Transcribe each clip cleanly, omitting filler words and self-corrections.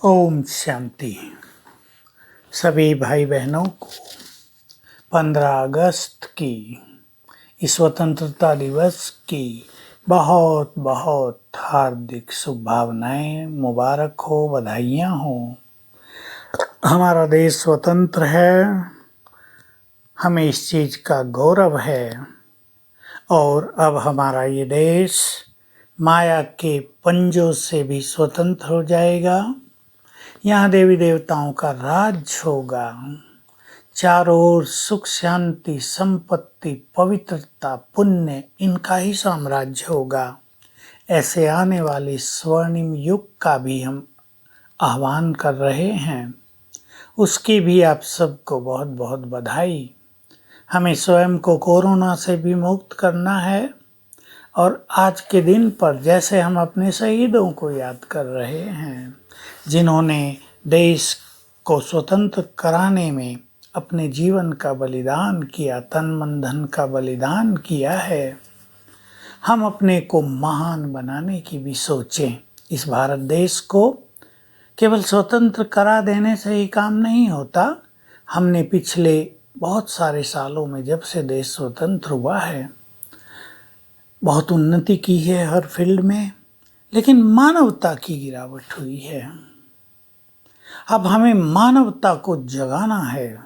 ओम शांति। सभी भाई बहनों को 15 अगस्त की इस स्वतंत्रता दिवस की बहुत बहुत हार्दिक शुभकामनाएं, मुबारक हो, बधाइयाँ हो। हमारा देश स्वतंत्र है, हमें इस चीज़ का गौरव है और अब हमारा ये देश माया के पंजों से भी स्वतंत्र हो जाएगा। यहाँ देवी देवताओं का राज होगा, चारों ओर सुख शांति संपत्ति पवित्रता पुण्य इनका ही साम्राज्य होगा। ऐसे आने वाले स्वर्णिम युग का भी हम आह्वान कर रहे हैं, उसकी भी आप सबको बहुत बहुत बधाई। हमें स्वयं को कोरोना से भी मुक्त करना है और आज के दिन पर जैसे हम अपने शहीदों को याद कर रहे हैं, जिन्होंने देश को स्वतंत्र कराने में अपने जीवन का बलिदान किया, तन मन धन का बलिदान किया है, हम अपने को महान बनाने की भी सोचें। इस भारत देश को केवल स्वतंत्र करा देने से ही काम नहीं होता। हमने पिछले बहुत सारे सालों में जब से देश स्वतंत्र हुआ है बहुत उन्नति की है हर फील्ड में, लेकिन मानवता की गिरावट हुई है। अब हमें मानवता को जगाना है,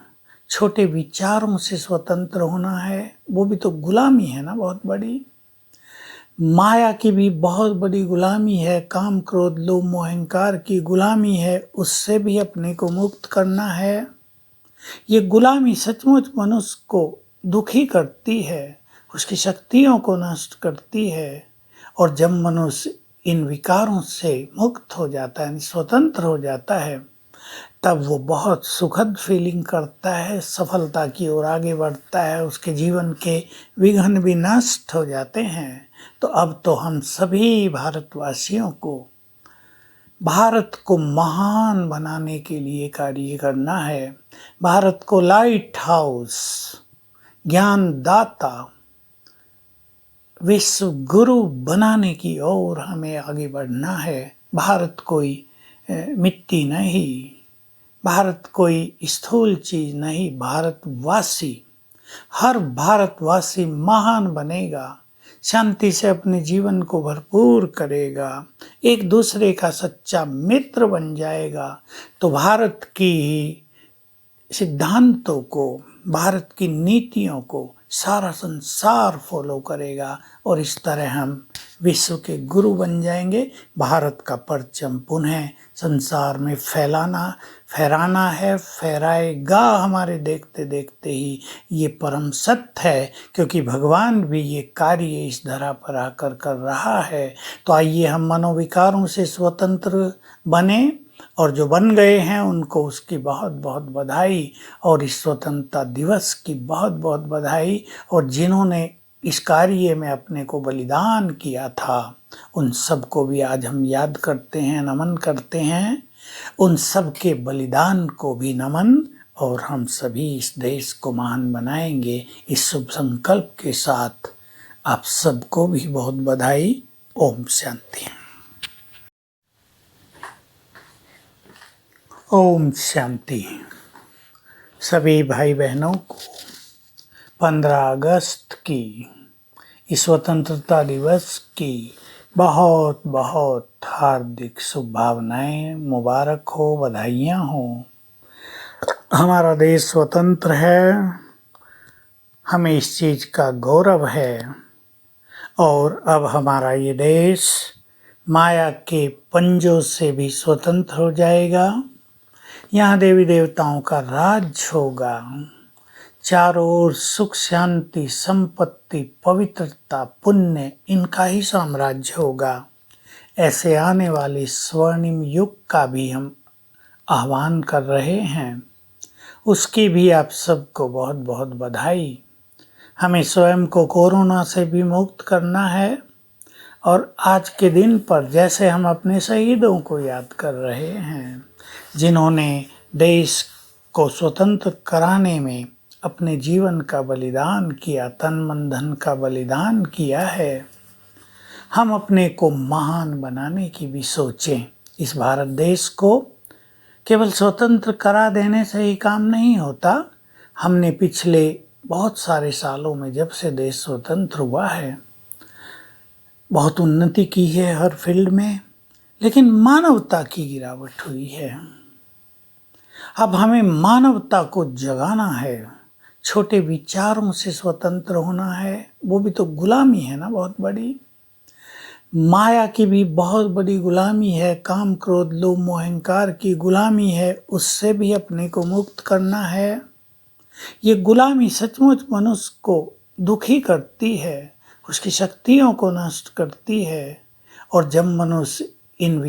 छोटे विचारों से स्वतंत्र होना है। वो भी तो गुलामी है ना, बहुत बड़ी माया की भी बहुत बड़ी गुलामी है, काम क्रोध लोभ मोह अहंकार की गुलामी है, उससे भी अपने को मुक्त करना है। ये गुलामी सचमुच मनुष्य को दुखी करती है, उसकी शक्तियों को नष्ट करती है। और जब मनुष्य इन विकारों से मुक्त हो जाता है, स्वतंत्र हो जाता है, तब वो बहुत सुखद फीलिंग करता है, सफलता की ओर आगे बढ़ता है, उसके जीवन के विघ्न भी नष्ट हो जाते हैं। तो अब तो हम सभी भारतवासियों को भारत को महान बनाने के लिए कार्य करना है। भारत को लाइट हाउस, ज्ञानदाता, विश्व गुरु बनाने की ओर हमें आगे बढ़ना है। भारत कोई मिट्टी नहीं, भारत कोई स्थूल चीज नहीं, भारतवासी, हर भारतवासी महान बनेगा, शांति से अपने जीवन को भरपूर करेगा, एक दूसरे का सच्चा मित्र बन जाएगा, तो भारत की सिद्धांतों को, भारत की नीतियों को सारा संसार फॉलो करेगा और इस तरह हम विश्व के गुरु बन जाएंगे। भारत का परचम पुनः संसार में फहराना है, फहराएगा हमारे देखते देखते ही। ये परम सत्य है, क्योंकि भगवान भी ये कार्य इस धरा पर आकर कर रहा है। तो आइए हम मनोविकारों से स्वतंत्र बने और जो बन गए हैं उनको उसकी बहुत बहुत बधाई और इस स्वतंत्रता दिवस की बहुत बहुत बधाई। और जिन्होंने इस कार्य में अपने को बलिदान किया था उन सब को भी आज हम याद करते हैं, नमन करते हैं। उन सब के बलिदान को भी नमन, और हम सभी इस देश को महान बनाएंगे इस शुभ संकल्प के साथ। आप सबको भी बहुत बधाई। ओम शांति। ओम शांति। सभी भाई बहनों को 15 अगस्त की इस स्वतंत्रता दिवस की बहुत बहुत हार्दिक शुभकामनाएं, मुबारक हो, बधाइयाँ हो। हमारा देश स्वतंत्र है, हमें इस चीज़ का गौरव है और अब हमारा ये देश माया के पंजों से भी स्वतंत्र हो जाएगा। यहाँ देवी देवताओं का राज होगा, चारों ओर सुख शांति संपत्ति पवित्रता पुण्य इनका ही साम्राज्य होगा। ऐसे आने वाले स्वर्णिम युग का भी हम आह्वान कर रहे हैं, उसकी भी आप सबको बहुत बहुत बधाई। हमें स्वयं को कोरोना से भी मुक्त करना है और आज के दिन पर जैसे हम अपने शहीदों को याद कर रहे हैं, जिन्होंने देश को स्वतंत्र कराने में अपने जीवन का बलिदान किया, तन मन धन का बलिदान किया है, हम अपने को महान बनाने की भी सोचें। इस भारत देश को केवल स्वतंत्र करा देने से ही काम नहीं होता। हमने पिछले बहुत सारे सालों में, जब से देश स्वतंत्र हुआ है, बहुत उन्नति की है हर फील्ड में, लेकिन मानवता की गिरावट हुई है। अब हमें मानवता को जगाना है, छोटे विचारों से स्वतंत्र होना है। वो भी तो गुलामी है ना बहुत बड़ी। माया की भी बहुत बड़ी गुलामी है, काम क्रोध लोभ मोह अहंकार की गुलामी है, उससे भी अपने को मुक्त करना है। ये गुलामी सचमुच मनुष्य को दुखी करती है, उसकी शक्तियों को नष्ट करती है। और जब मनुष्य इन